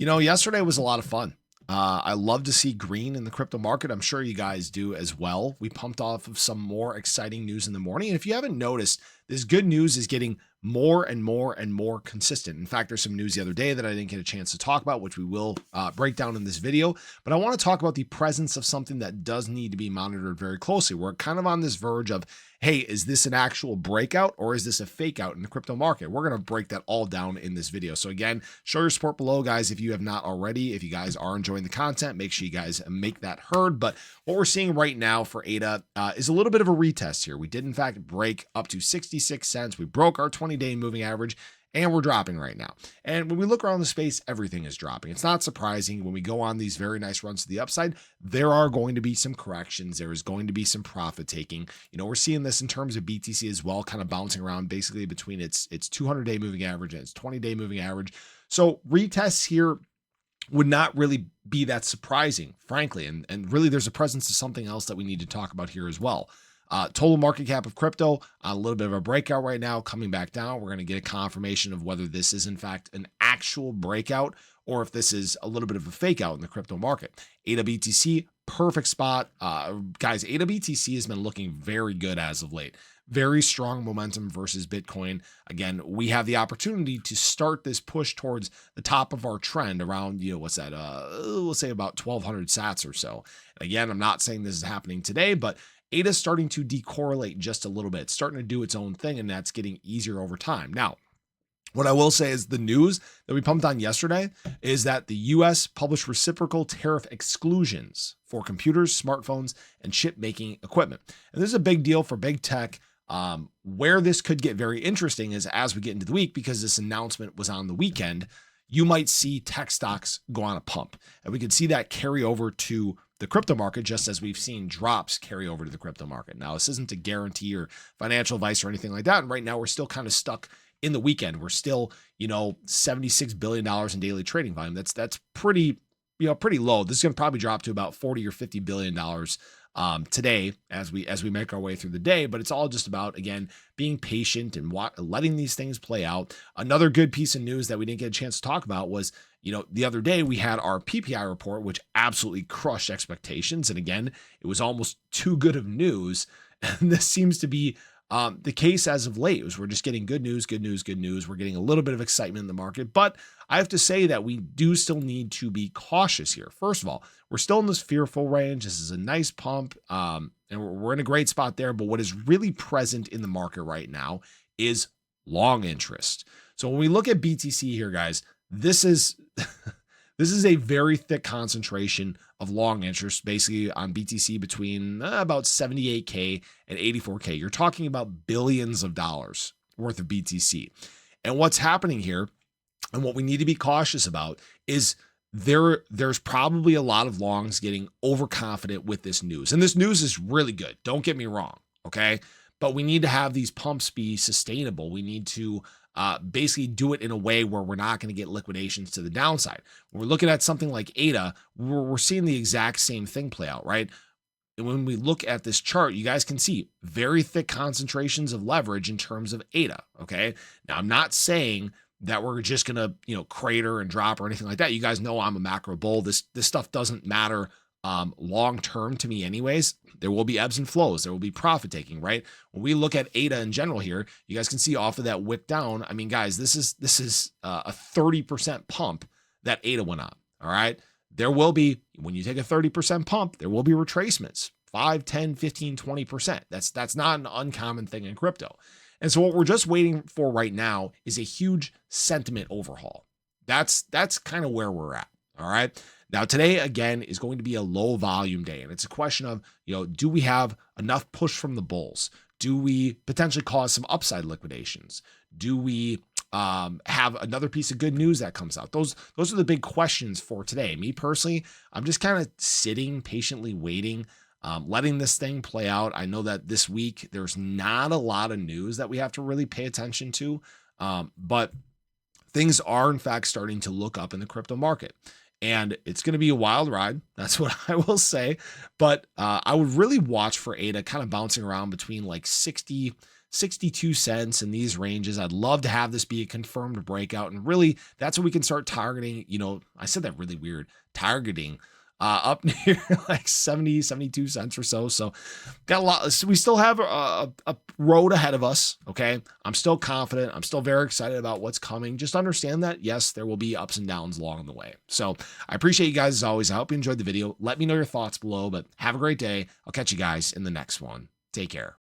Yesterday was a lot of fun. I love to see green in the crypto market. I'm sure you guys do as well. We pumped off of some more exciting news in the morning. And if you haven't noticed, this good news is getting more and more and more consistent. In fact, there's some news the other day that I didn't get a chance to talk about, which we will break down in this video. But I want to talk about the presence of something that does need to be monitored very closely. We're kind of on this verge of, hey, is this an actual breakout or is this a fake out in the crypto market? We're going to break that all down in this video. So again, show your support below, guys, if you have not already. If you guys are enjoying the content, make sure you guys make that heard. But what we're seeing right now for ADA is a little bit of a retest here. We did, in fact, break up to 66 cents. We broke our 20-day moving average, and we're dropping right now. And when we look around the space, everything is dropping. It's not surprising when we go on these very nice runs to the upside, there are going to be some corrections. There is going to be some profit taking. We're seeing this in terms of BTC as well, kind of bouncing around basically between its 200-day moving average and its 20-day moving average. So retests here would not really be that surprising, frankly. And really there's a presence of something else that we need to talk about here as well. Total market cap of crypto, a little bit of a breakout right now, coming back down. We're going to get a confirmation of whether this is in fact an actual breakout or if this is a little bit of a fake out in the crypto market. ADA BTC, perfect spot. Guys, ADA BTC has been looking very good as of late. Very strong momentum versus Bitcoin. Again, we have the opportunity to start this push towards the top of our trend around, what's that? Let's say about 1,200 sats or so. Again, I'm not saying this is happening today, but ADA is starting to decorrelate just a little bit, it's starting to do its own thing, and that's getting easier over time. Now, what I will say is the news that we pumped on yesterday is that the US published reciprocal tariff exclusions for computers, smartphones, and chip making equipment. And this is a big deal for big tech. Where this could get very interesting is as we get into the week, because this announcement was on the weekend, you might see tech stocks go on a pump. And we could see that carry over to the crypto market, just as we've seen drops carry over to the crypto market. Now, this isn't a guarantee or financial advice or anything like that. And right now we're still kind of stuck in the weekend. We're still, $76 billion in daily trading volume. That's pretty low. This is going to probably drop to about 40 or $50 billion today as we make our way through the day. But it's all just about, again, being patient and letting these things play out. Another good piece of news that we didn't get a chance to talk about was, the other day we had our PPI report, which absolutely crushed expectations. And again, it was almost too good of news. And this seems to be the case as of late. We're just getting good news. We're getting a little bit of excitement in the market, but I have to say that we do still need to be cautious here. First of all, we're still in this fearful range. This is a nice pump, and we're in a great spot there. But what is really present in the market right now is long interest. So when we look at BTC here, guys, this is this is a very thick concentration of long interest, basically on BTC between about 78K and 84K. You're talking about billions of dollars worth of BTC. And what's happening here, and what we need to be cautious about, is there's probably a lot of longs getting overconfident with this news. And this news is really good. Don't get me wrong. Okay. But we need to have these pumps be sustainable. We need to basically do it in a way where we're not going to get liquidations to the downside. When we're looking at something like ADA, we're seeing the exact same thing play out, right? And when we look at this chart, you guys can see very thick concentrations of leverage in terms of ADA. Okay. Now, I'm not saying that we're just going to, crater and drop or anything like that. You guys know I'm a macro bull. This stuff doesn't matter long term to me anyways. There will be ebbs and flows. There will be profit taking, right? When we look at ADA in general here, you guys can see off of that wick down. I mean, guys, this is a 30% pump that ADA went on. All right. There will be, when you take a 30% pump, there will be retracements, 5, 10, 15, 20%. That's not an uncommon thing in crypto. And so what we're just waiting for right now is a huge sentiment overhaul. That's kind of where we're at. All right. Now, today, again, is going to be a low volume day. And it's a question of, do we have enough push from the bulls? Do we potentially cause some upside liquidations? Do we have another piece of good news that comes out? Those are the big questions for today. Me personally, I'm just kind of sitting patiently waiting, letting this thing play out. I know that this week there's not a lot of news that we have to really pay attention to, but things are, in fact, starting to look up in the crypto market. And it's going to be a wild ride. That's what I will say. But I would really watch for ADA kind of bouncing around between like 60, 62 cents in these ranges. I'd love to have this be a confirmed breakout. And really, that's what we can start targeting. You know, I said that really weird, targeting up near like 70, 72 cents or so. So got a lot. So we still have a road ahead of us. Okay. I'm still confident. I'm still very excited about what's coming. Just understand that, yes, there will be ups and downs along the way. So I appreciate you guys as always. I hope you enjoyed the video. Let me know your thoughts below, but have a great day. I'll catch you guys in the next one. Take care.